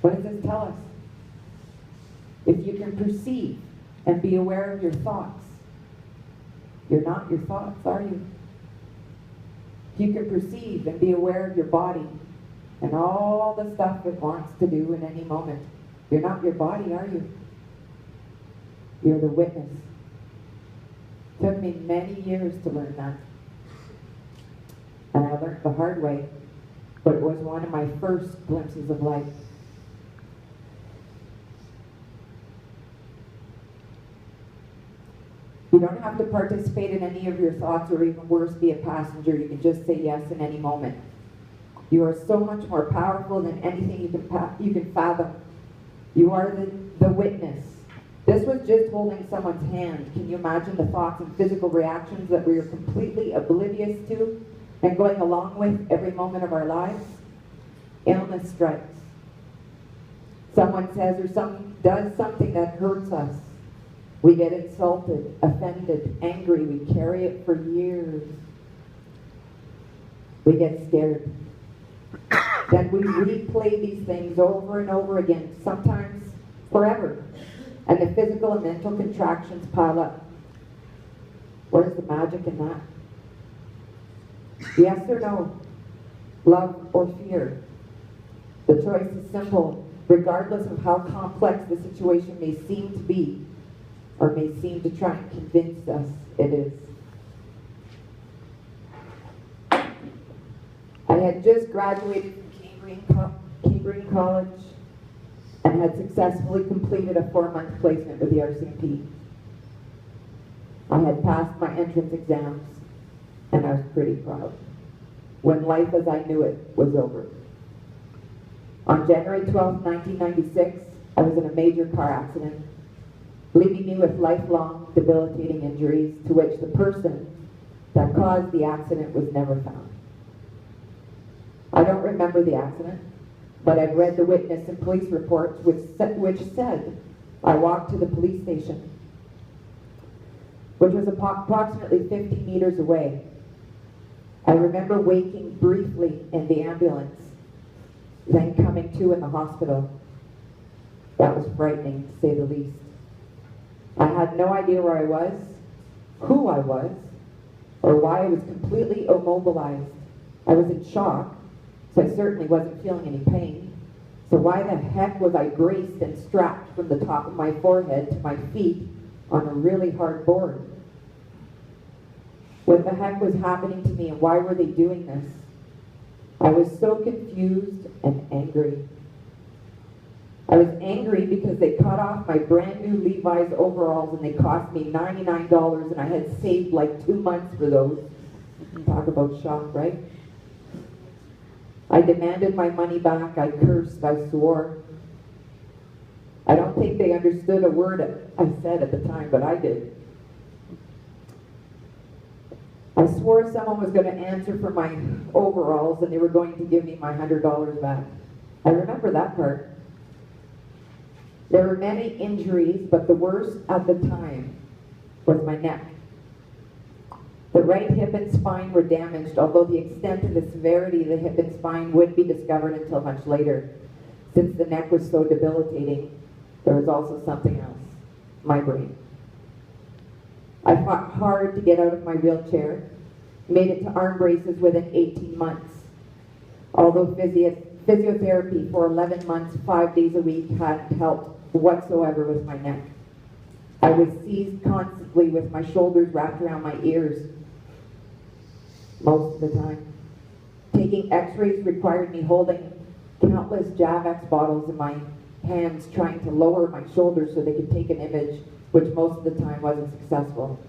What does this tell us? If you can perceive and be aware of your thoughts, you're not your thoughts, are you? If you can perceive and be aware of your body and all the stuff it wants to do in any moment, you're not your body, are you? You're the witness. It took me many years to learn that. And I learned the hard way, but it was one of my first glimpses of life. You don't have to participate in any of your thoughts, or even worse, be a passenger. You can just say yes in any moment. You are so much more powerful than anything you can fathom. You are the witness. This was just holding someone's hand. Can you imagine the thoughts and physical reactions that we are completely oblivious to and going along with every moment of our lives? Illness strikes. Someone says or does something that hurts us. We get insulted, offended, angry. We carry it for years. We get scared. Then we replay these things over and over again, sometimes forever. And the physical and mental contractions pile up. Where's the magic in that? Yes or no? Love or fear? The choice is simple, regardless of how complex the situation may seem to be, or may seem to try and convince us it is. I had just graduated from Cambrian College and had successfully completed a 4-month placement with the RCMP. I had passed my entrance exams, and I was pretty proud, when life as I knew it was over. On January 12, 1996, I was in a major car accident, leaving me with lifelong debilitating injuries to which the person that caused the accident was never found. I don't remember the accident, but I've read the witness and police reports which said I walked to the police station, which was approximately 50 meters away. I remember waking briefly in the ambulance, then coming to in the hospital. That was frightening, to say the least. I had no idea where I was, who I was, or why I was completely immobilized. I was in shock, so I certainly wasn't feeling any pain. So why the heck was I braced and strapped from the top of my forehead to my feet on a really hard board? What the heck was happening to me, and why were they doing this? I was so confused and angry. I was angry because they cut off my brand new Levi's overalls and they cost me $99, and I had saved like 2 months for those. Talk about shock, right? I demanded my money back. I cursed. I swore. I don't think they understood a word I said at the time, but I did. I swore someone was going to answer for my overalls and they were going to give me my $100 back. I remember that part. There were many injuries, but the worst at the time was my neck. The right hip and spine were damaged, although the extent of the severity of the hip and spine wouldn't be discovered until much later. Since the neck was so debilitating, there was also something else, my brain. I fought hard to get out of my wheelchair, made it to arm braces within 18 months. Although physiotherapy for 11 months, 5 days a week hadn't helped whatsoever with my neck. I was seized constantly with my shoulders wrapped around my ears most of the time. Taking x-rays required me holding countless Javex bottles in my hands, trying to lower my shoulders so they could take an image, which most of the time wasn't successful.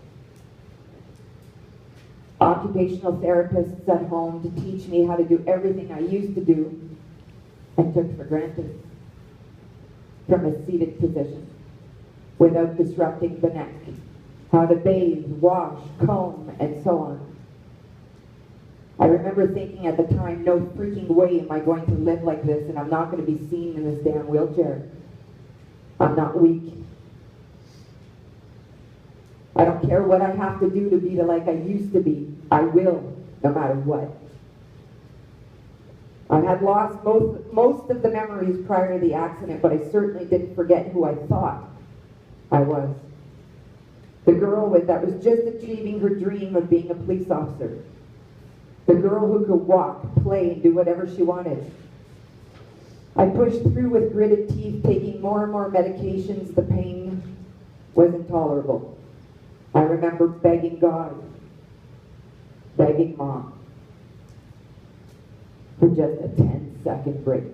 Occupational therapists at home to teach me how to do everything I used to do and took for granted from a seated position without disrupting the neck. How to bathe, wash, comb, and so on. I remember thinking at the time, no freaking way am I going to live like this, and I'm not going to be seen in this damn wheelchair. I'm not weak. I don't care what I have to do to be like I used to be. I will, no matter what. I had lost most of the memories prior to the accident, but I certainly didn't forget who I thought I was. The girl that was just achieving her dream of being a police officer. The girl who could walk, play, and do whatever she wanted. I pushed through with gritted teeth, taking more and more medications. The pain was intolerable. I remember begging God, begging Mom, for just a 10-second break.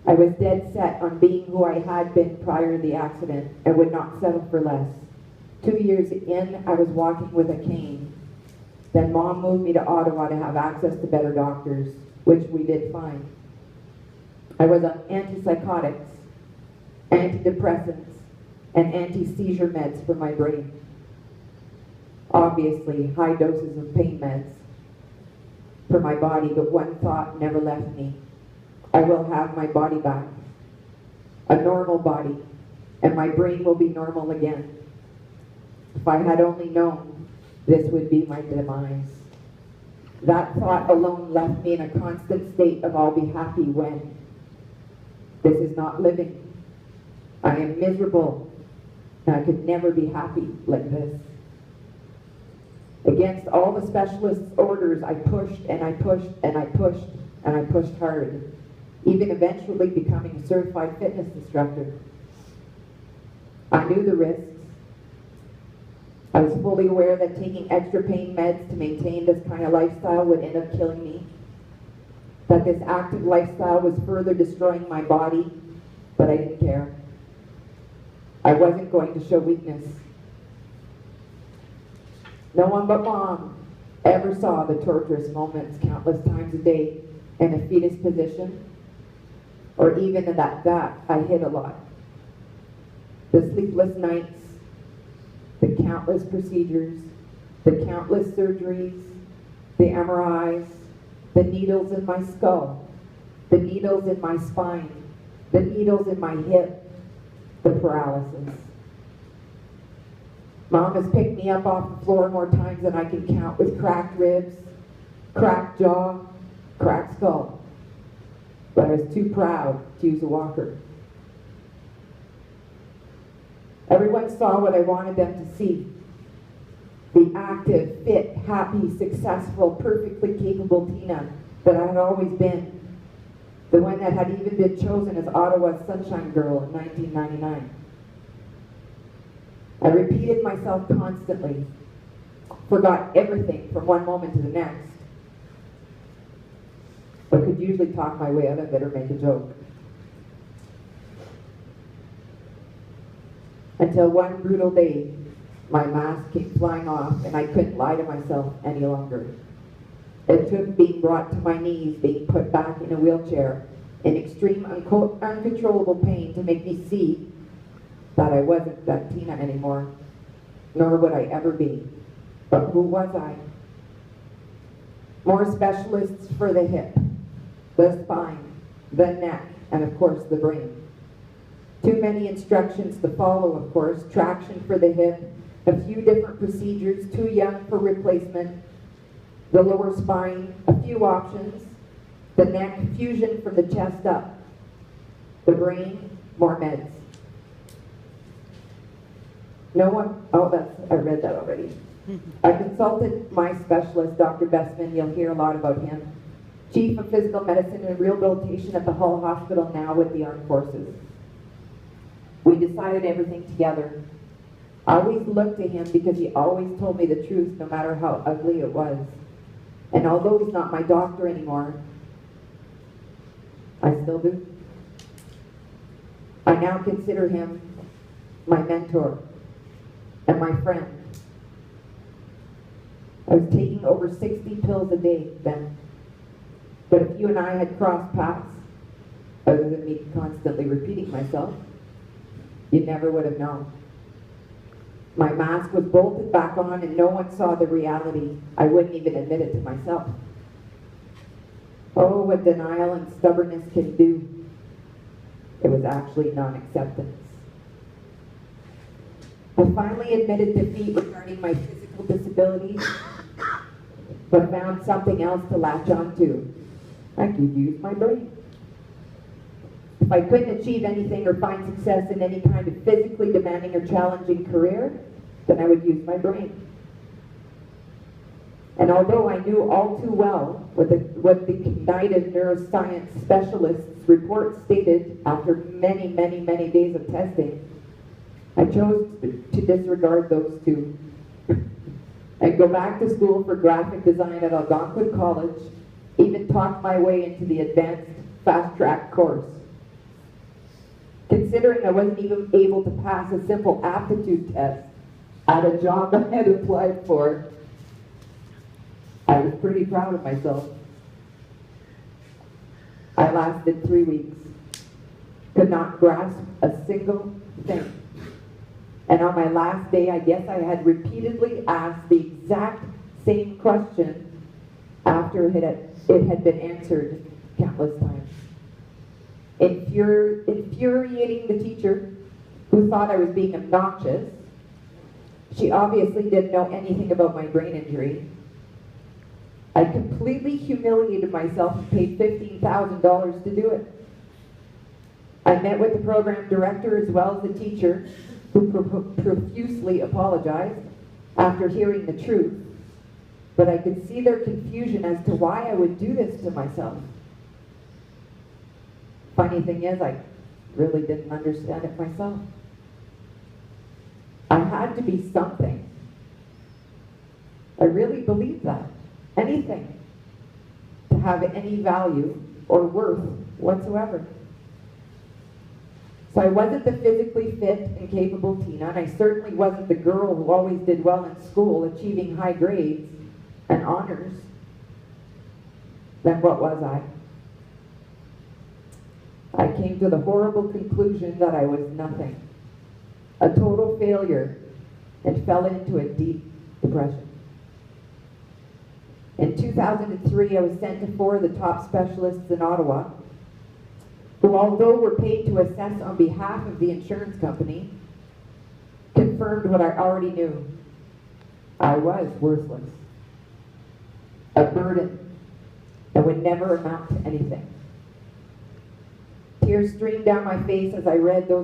I was dead set on being who I had been prior to the accident and would not settle for less. 2 years in, I was walking with a cane. Then Mom moved me to Ottawa to have access to better doctors, which we did find. I was on antipsychotics, antidepressants, and anti-seizure meds for my brain. Obviously, high doses of pain meds for my body, but one thought never left me. I will have my body back, a normal body, and my brain will be normal again. If I had only known this would be my demise. That thought alone left me in a constant state of I'll be happy when. This is not living. I am miserable, and I could never be happy like this. Against all the specialists' orders, I pushed and I pushed and I pushed and I pushed hard, even eventually becoming a certified fitness instructor. I knew the risks. I was fully aware that taking extra pain meds to maintain this kind of lifestyle would end up killing me, that this active lifestyle was further destroying my body, but I didn't care. I wasn't going to show weakness. No one but Mom ever saw the torturous moments countless times a day in a fetus position, or even in that I hid a lot. The sleepless nights, the countless procedures, the countless surgeries, the MRIs, the needles in my skull, the needles in my spine, the needles in my hip, the paralysis. Mom has picked me up off the floor more times than I can count, with cracked ribs, cracked jaw, cracked skull. But I was too proud to use a walker. Everyone saw what I wanted them to see. The active, fit, happy, successful, perfectly capable Tina that I had always been. The one that had even been chosen as Ottawa's Sunshine Girl in 1999. I repeated myself constantly, forgot everything from one moment to the next, but could usually talk my way out of it or make a joke. Until one brutal day, my mask came flying off and I couldn't lie to myself any longer. It took being brought to my knees, being put back in a wheelchair, in extreme uncontrollable pain to make me see that I wasn't that Tina anymore, nor would I ever be. But who was I? More specialists for the hip, the spine, the neck, and of course the brain. Too many instructions to follow, of course. Traction for the hip, a few different procedures, too young for replacement. The lower spine, a few options. The neck, fusion from the chest up. The brain, more meds. No one, I read that already. I consulted my specialist, Dr. Bestman. You'll hear a lot about him. Chief of Physical Medicine and Rehabilitation at the Hull Hospital, now with the Armed Forces. We decided everything together. I always looked to him because he always told me the truth, no matter how ugly it was. And although he's not my doctor anymore, I still do. I now consider him my mentor and my friend. I was taking over 60 pills a day then. But if you and I had crossed paths, other than me constantly repeating myself, you never would have known. My mask was bolted back on and no one saw the reality. I wouldn't even admit it to myself. Oh, what denial and stubbornness can do. It was actually non-acceptance. I finally admitted defeat regarding my physical disabilities. but found something else to latch on to. I could use my brain. If I couldn't achieve anything or find success in any kind of physically demanding or challenging career, then I would use my brain. And although I knew all too well what the United Neuroscience Specialists report stated after many, many, many days of testing, I chose to disregard those two and go back to school for graphic design at Algonquin College, even talked my way into the advanced fast-track course. Considering I wasn't even able to pass a simple aptitude test at a job I had applied for, I was pretty proud of myself. I lasted 3 weeks, could not grasp a single thing. And on my last day, I guess I had repeatedly asked the exact same question after it had been answered countless times. Infuriating the teacher, who thought I was being obnoxious. She obviously didn't know anything about my brain injury. I completely humiliated myself and paid $15,000 to do it. I met with the program director as well as the teacher, who profusely apologized after hearing the truth, but I could see their confusion as to why I would do this to myself. Funny thing is, I really didn't understand it myself. I had to be something. I really believed that. Anything to have any value or worth whatsoever. So I wasn't the physically fit and capable Tina, and I certainly wasn't the girl who always did well in school, achieving high grades and honors. Then what was I? I came to the horrible conclusion that I was nothing, a total failure, and fell into a deep depression. In 2003, I was sent to 4 of the top specialists in Ottawa, who, although were paid to assess on behalf of the insurance company, confirmed what I already knew. I was worthless, a burden that would never amount to anything. Tears streamed down my face as I read those